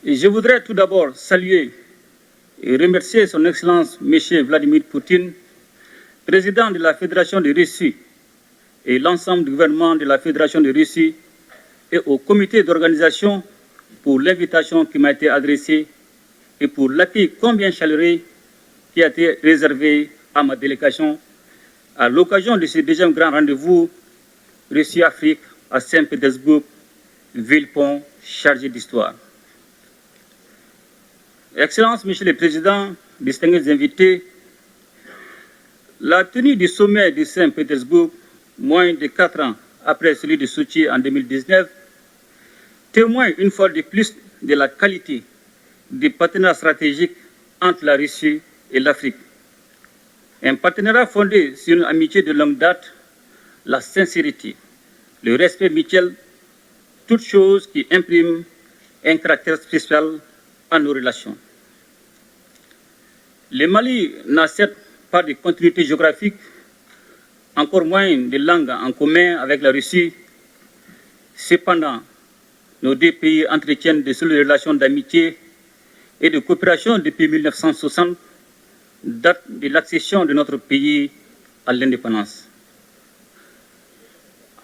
Et je voudrais tout d'abord saluer et remercier son Excellence M. Vladimir Poutine, président de la Fédération de Russie, et l'ensemble du gouvernement de la Fédération de Russie et au comité d'organisation pour l'invitation qui m'a été adressée et pour l'accueil combien chaleureux qui a été réservé à ma délégation à l'occasion de ce deuxième grand rendez-vous Russie-Afrique à Saint-Pétersbourg, ville-pont chargée d'histoire. Excellences, Monsieur le Président, distingués invités, la tenue du sommet de Saint-Pétersbourg, moins de 4 ans après celui de Sochi en 2019, témoigne une fois de plus de la qualité du partenariat stratégique entre la Russie et l'Afrique. Un partenariat fondé sur une amitié de longue date, la sincérité, le respect mutuel, toutes choses qui impriment un caractère spécial à nos relations. Le Mali n'a certes pas de continuité géographique, encore moins de langue en commun avec la Russie. Cependant, nos deux pays entretiennent de solides relations d'amitié et de coopération depuis 1960, date de l'accession de notre pays à l'indépendance.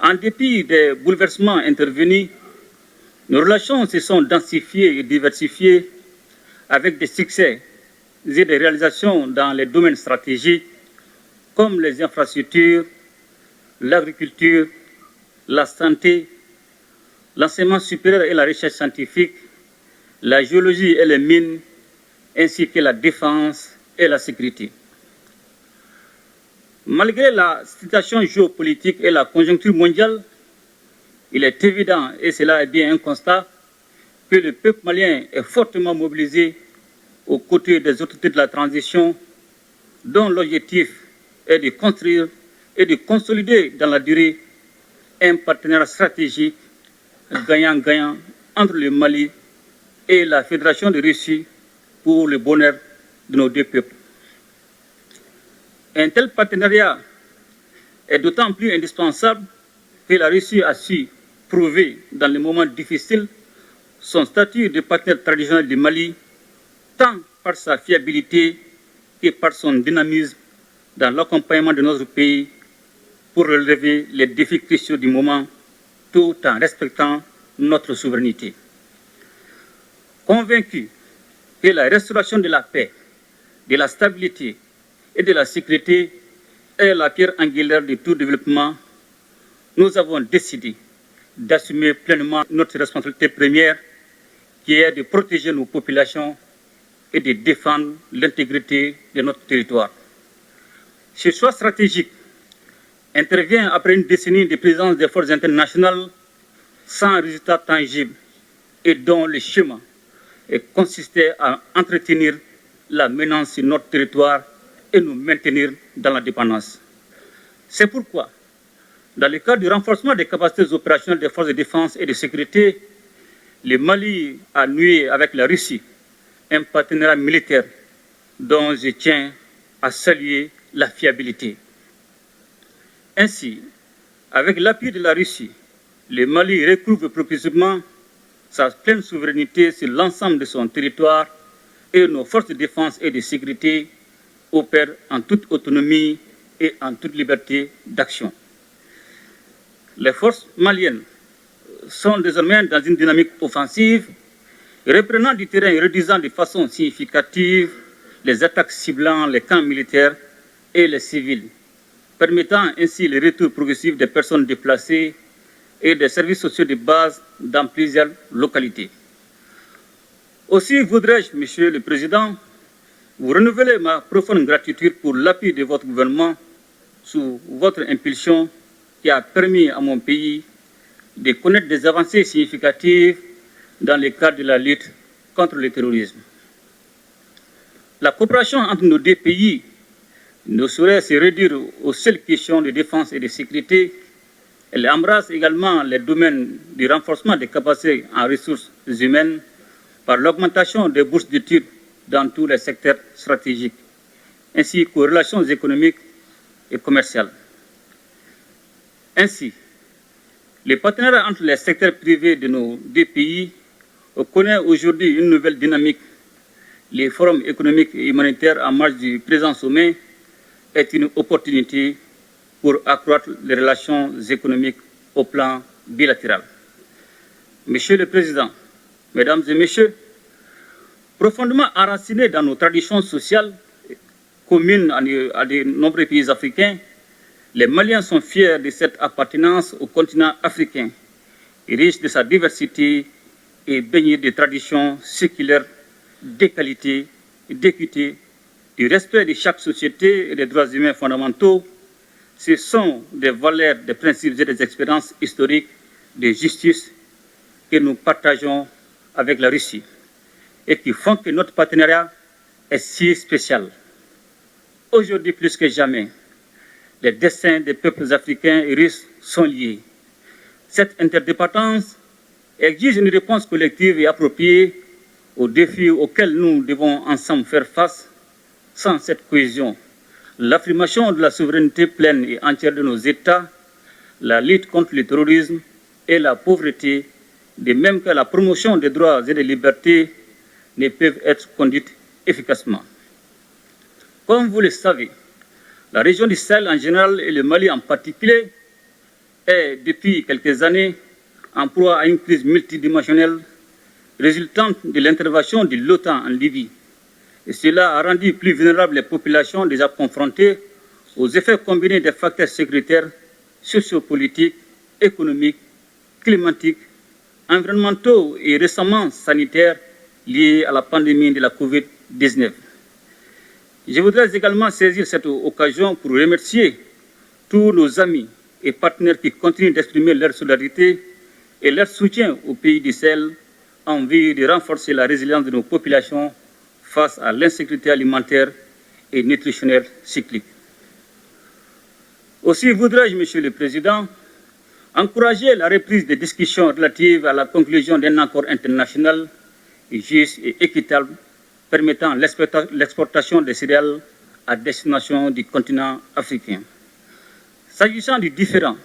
En dépit des bouleversements intervenus, nos relations se sont densifiées et diversifiées avec des succès et des réalisations dans les domaines stratégiques comme les infrastructures, l'agriculture, la santé, l'enseignement supérieur et la recherche scientifique, la géologie et les mines, ainsi que la défense et la sécurité. Malgré la situation géopolitique et la conjoncture mondiale, il est évident, et cela est bien un constat, que le peuple malien est fortement mobilisé aux côtés des autorités de la transition, dont l'objectif est de construire et de consolider dans la durée un partenariat stratégique gagnant-gagnant entre le Mali et la Fédération de Russie pour le bonheur de nos deux peuples. Un tel partenariat est d'autant plus indispensable que la Russie a su prouver dans les moments difficiles son statut de partenaire traditionnel du Mali, tant par sa fiabilité que par son dynamisme dans l'accompagnement de notre pays pour relever les défis cruciaux du moment, tout en respectant notre souveraineté. Convaincu que la restauration de la paix, de la stabilité et de la sécurité est la pierre angulaire de tout développement, nous avons décidé d'assumer pleinement notre responsabilité première, qui est de protéger nos populations et de défendre l'intégrité de notre territoire. Ce choix stratégique intervient après une décennie de présence des forces internationales sans résultat tangible et dont le chemin consistait à entretenir la menace sur notre territoire et nous maintenir dans la dépendance. C'est pourquoi, dans le cadre du renforcement des capacités opérationnelles des forces de défense et de sécurité, le Mali a noué avec la Russie un partenariat militaire dont je tiens à saluer la fiabilité. Ainsi, avec l'appui de la Russie, le Mali recouvre progressivement sa pleine souveraineté sur l'ensemble de son territoire et nos forces de défense et de sécurité opèrent en toute autonomie et en toute liberté d'action. Les forces maliennes sont désormais dans une dynamique offensive, reprenant du terrain et réduisant de façon significative les attaques ciblant les camps militaires et les civils, permettant ainsi le retour progressif des personnes déplacées et des services sociaux de base dans plusieurs localités. Aussi voudrais-je, Monsieur le Président, vous renouveler ma profonde gratitude pour l'appui de votre gouvernement sous votre impulsion qui a permis à mon pays de connaître des avancées significatives dans le cadre de la lutte contre le terrorisme. La coopération entre nos deux pays ne saurait se réduire aux seules questions de défense et de sécurité. Elle embrasse également les domaines du renforcement des capacités en ressources humaines par l'augmentation des bourses d'études dans tous les secteurs stratégiques, ainsi qu'aux relations économiques et commerciales. Ainsi, les partenariats entre les secteurs privés de nos deux pays connaît aujourd'hui une nouvelle dynamique. Les forums économiques et humanitaires en marge du présent sommet est une opportunité pour accroître les relations économiques au plan bilatéral. Monsieur le Président, Mesdames et Messieurs, profondément enracinés dans nos traditions sociales communes à de nombreux pays africains, les Maliens sont fiers de cette appartenance au continent africain, riche de sa diversité et baigné de traditions séculaires, d'égalité, d'équité, du respect de chaque société et des droits humains fondamentaux. Ce sont des valeurs, des principes et des expériences historiques de justice que nous partageons avec la Russie et qui font que notre partenariat est si spécial. Aujourd'hui, plus que jamais, les destins des peuples africains et russes sont liés. Cette interdépendance exige une réponse collective et appropriée aux défis auxquels nous devons ensemble faire face. Sans cette cohésion, l'affirmation de la souveraineté pleine et entière de nos États, la lutte contre le terrorisme et la pauvreté, de même que la promotion des droits et des libertés, ne peuvent être conduites efficacement. Comme vous le savez, la région du Sahel en général et le Mali en particulier est depuis quelques années en proie à une crise multidimensionnelle résultante de l'intervention de l'OTAN en Libye. Et cela a rendu plus vulnérables les populations déjà confrontées aux effets combinés des facteurs sécuritaires, sociopolitiques, économiques, climatiques, environnementaux et récemment sanitaires liés à la pandémie de la COVID-19. Je voudrais également saisir cette occasion pour remercier tous nos amis et partenaires qui continuent d'exprimer leur solidarité et leur soutien au pays du Sahel en vue de renforcer la résilience de nos populations face à l'insécurité alimentaire et nutritionnelle cyclique. Aussi voudrais-je, Monsieur le Président, encourager la reprise des discussions relatives à la conclusion d'un accord international juste et équitable permettant l'exportation des céréales à destination du continent africain. S'agissant du différend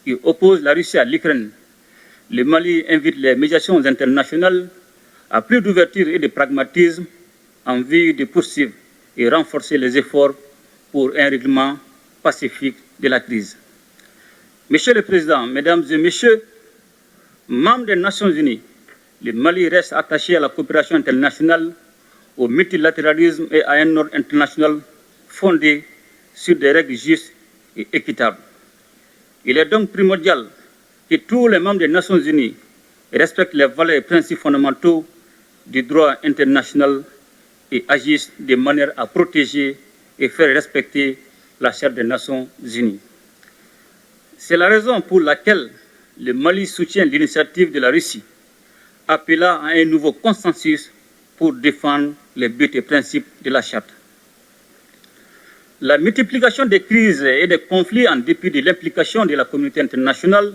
qui oppose la Russie à l'Ukraine, le Mali invite les médiations internationales à plus d'ouverture et de pragmatisme en vue de poursuivre et renforcer les efforts pour un règlement pacifique de la crise. Monsieur le Président, Mesdames et Messieurs, membres des Nations Unies, le Mali reste attaché à la coopération internationale, au multilatéralisme et à un ordre international fondé sur des règles justes et équitables. Il est donc primordial que tous les membres des Nations Unies respectent les valeurs et principes fondamentaux du droit international et agissent de manière à protéger et faire respecter la Charte des Nations Unies. C'est la raison pour laquelle le Mali soutient l'initiative de la Russie, appelant à un nouveau consensus pour défendre les buts et principes de la Charte. La multiplication des crises et des conflits en dépit de l'implication de la communauté internationale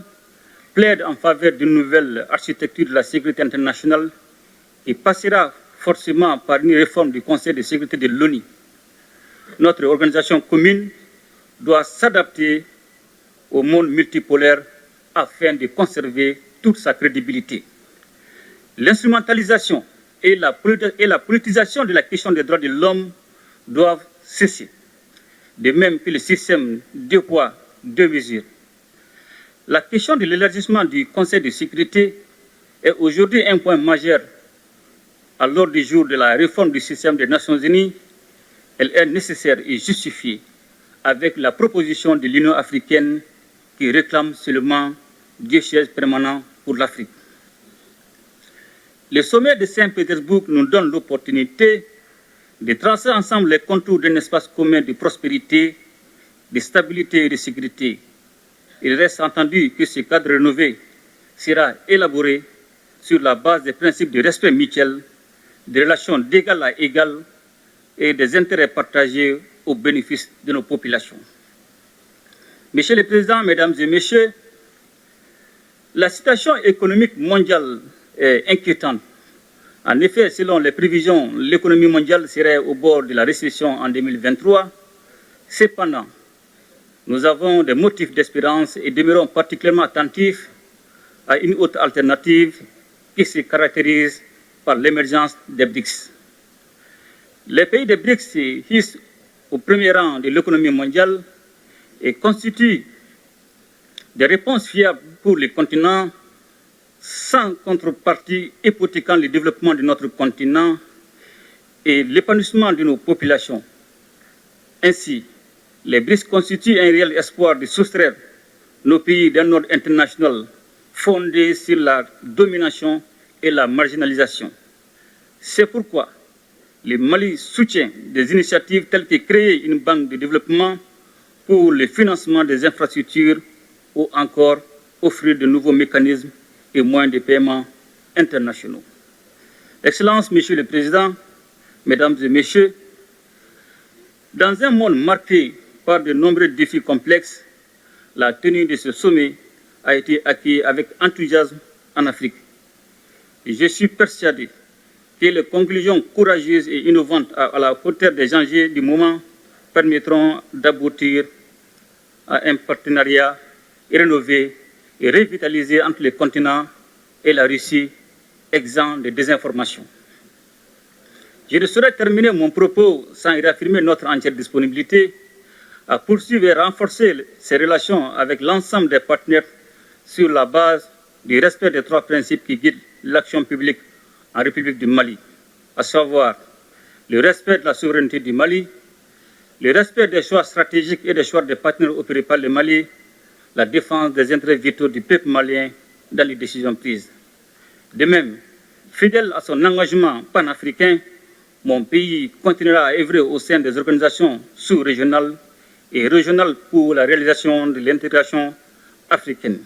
plaide en faveur d'une nouvelle architecture de la sécurité internationale qui passera forcément par une réforme du Conseil de sécurité de l'ONU. Notre organisation commune doit s'adapter au monde multipolaire afin de conserver toute sa crédibilité. L'instrumentalisation et la politisation de la question des droits de l'homme doivent cesser, de même que le système deux poids, deux mesures. La question de l'élargissement du Conseil de sécurité est aujourd'hui un point majeur à l'ordre du jour de la réforme du système des Nations Unies. Elle est nécessaire et justifiée avec la proposition de l'Union africaine qui réclame seulement 2 sièges permanents pour l'Afrique. Le sommet de Saint-Pétersbourg nous donne l'opportunité de tracer ensemble les contours d'un espace commun de prospérité, de stabilité et de sécurité. Il reste entendu que ce cadre rénové sera élaboré sur la base des principes de respect mutuel, des relations d'égal à égal et des intérêts partagés au bénéfice de nos populations. Monsieur le Président, Mesdames et Messieurs, la situation économique mondiale est inquiétante. En effet, selon les prévisions, l'économie mondiale serait au bord de la récession en 2023. Cependant, nous avons des motifs d'espérance et demeurons particulièrement attentifs à une autre alternative qui se caractérise par l'émergence des BRICS. Les pays des BRICS se hissent au premier rang de l'économie mondiale et constituent des réponses fiables pour les continents sans contrepartie hypothéquant le développement de notre continent et l'épanouissement de nos populations. Ainsi, les BRICS constituent un réel espoir de soustraire nos pays d'un ordre international fondé sur la domination et la marginalisation. C'est pourquoi le Mali soutient des initiatives telles que créer une banque de développement pour le financement des infrastructures ou encore offrir de nouveaux mécanismes et moyens de paiement internationaux. Excellences, Monsieur le Président, Mesdames et Messieurs, dans un monde marqué par de nombreux défis complexes, la tenue de ce sommet a été accueillie avec enthousiasme en Afrique. Et je suis persuadé que les conclusions courageuses et innovantes à la hauteur des enjeux du moment permettront d'aboutir à un partenariat rénové et revitalisé entre le continent et la Russie, exempt de désinformation. Je ne saurais terminer mon propos sans réaffirmer notre entière disponibilité à poursuivre et renforcer ces relations avec l'ensemble des partenaires sur la base du respect des 3 principes qui guident l'action publique en République du Mali, à savoir le respect de la souveraineté du Mali, le respect des choix stratégiques et des choix des partenaires opérés par le Mali, la défense des intérêts vitaux du peuple malien dans les décisions prises. De même, fidèle à son engagement panafricain, mon pays continuera à œuvrer au sein des organisations sous-régionales et régionales pour la réalisation de l'intégration africaine.